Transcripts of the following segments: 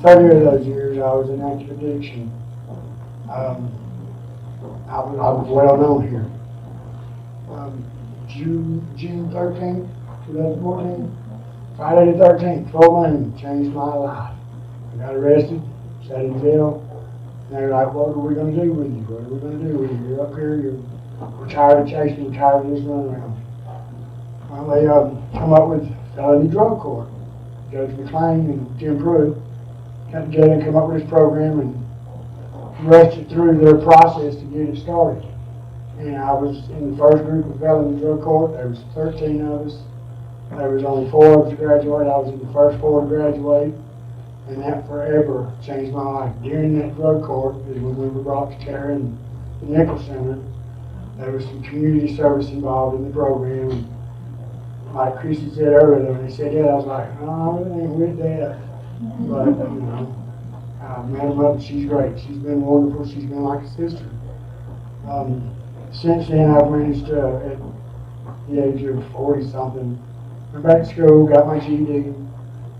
30 of those years I was in active addiction. I was well known here. June 13th, 2014, Friday the 13th, full moon, changed my life. I got arrested, sat in jail, and they were like, what are we going to do with you? What are we going to do with you? You're up here, we're tired of chasing, we're tired of this runaround. Well, they come up with felony drug court. Judge McClain and Tim Pruitt got together and come up with this program and rushed it through their process to get it started. And I was in the first group of felony drug court. There was 13 of us. There was only 4 of us to graduate. I was in the first 4 to graduate. And that forever changed my life. During that drug court is when we were brought to care in the Nichols Center. There was some community service involved in the program. And like Chrissy said earlier, when they said that, I was like, oh, it ain't with that. But, you know, I met her up. She's great. She's been wonderful. She's been like a sister. Since then, I've managed to, at the age of 40-something, went back to school, got my GED,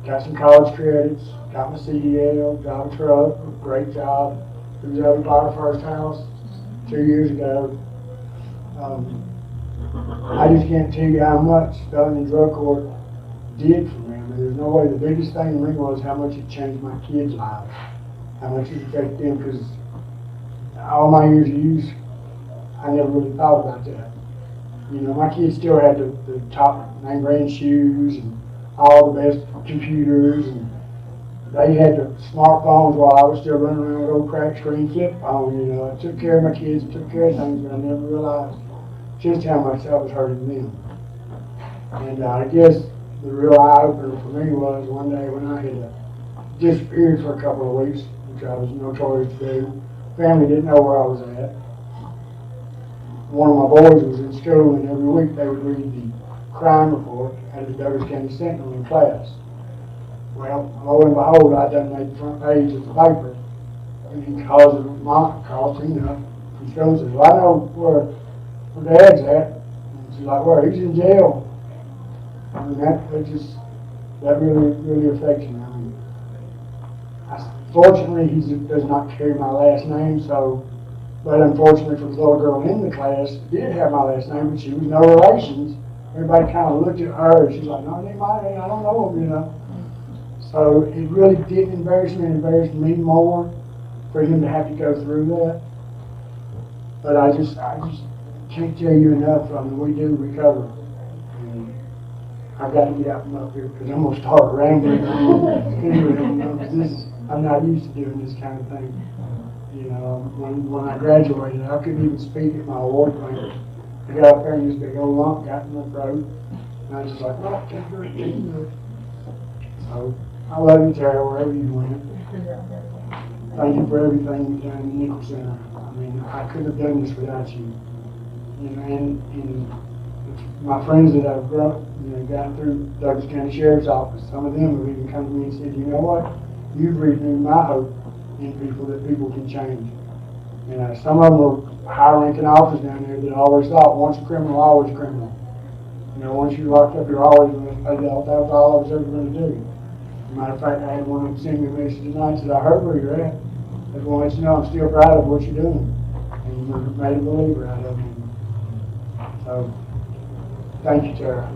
got some college credits, got my CDL, got a truck, great job. Was able to buy our first house 2 years ago. I just can't tell you how much felony drug court did for me. I mean, there's no way. The biggest thing to me was how much it changed my kids' lives, how much it affected them, because all my years of use, I never really thought about that. You know, my kids still had the top name brand shoes and all the best computers, and they had the smartphones while I was still running around with old crack screen flip phone. You know, I took care of my kids, took care of things, but I never realized just how much that was hurting them. And I guess the real eye-opener for me was one day when I had disappeared for a couple of weeks, which I was notorious to do. Family didn't know where I was at. One of my boys was in school, and every week they would read the crime report at the Douglas County Sentinel in class. Well, lo and behold, I done made the front page of the paper, and he calls Tina from school and says, well, I know where Dad's at. And she's like, where? He's in jail. I mean, that really affects me. I mean, fortunately, he does not carry my last name, so, but unfortunately for the little girl in the class, did have my last name, but she was no relations. Everybody kind of looked at her, and she's like, no, it ain't mine, I don't know him, you know. So it really didn't embarrass me, it embarrassed me more for him to have to go through that. But I just can't tell you enough. I mean, we do recover. And I've got to get out from up here because I'm going to start rambling. I'm not used to doing this kind of thing. You know, when I graduated, I couldn't even speak at my award banquet. I got up there and this big old lump got in my throat. And I was just like, oh, can't do it. So I love you, Tara, wherever you went. Thank you for everything you've done in the Nichols Center. I mean, I couldn't have done this without you. You know, and my friends that I've gotten through Douglas County Sheriff's Office, some of them have even come to me and said, you know what, you've renewed my hope in people, that people can change. And some of them were high-ranking officers down there that always thought, once a criminal, always a criminal. You know, once you're locked up, you're always going to pay that. That was all I was ever going to do. As a matter of fact, I had one of them send me a message tonight that I heard where you're at. I just want to let you know I'm still proud of what you're doing. And you made a believer out of me. So, thank you, Tara.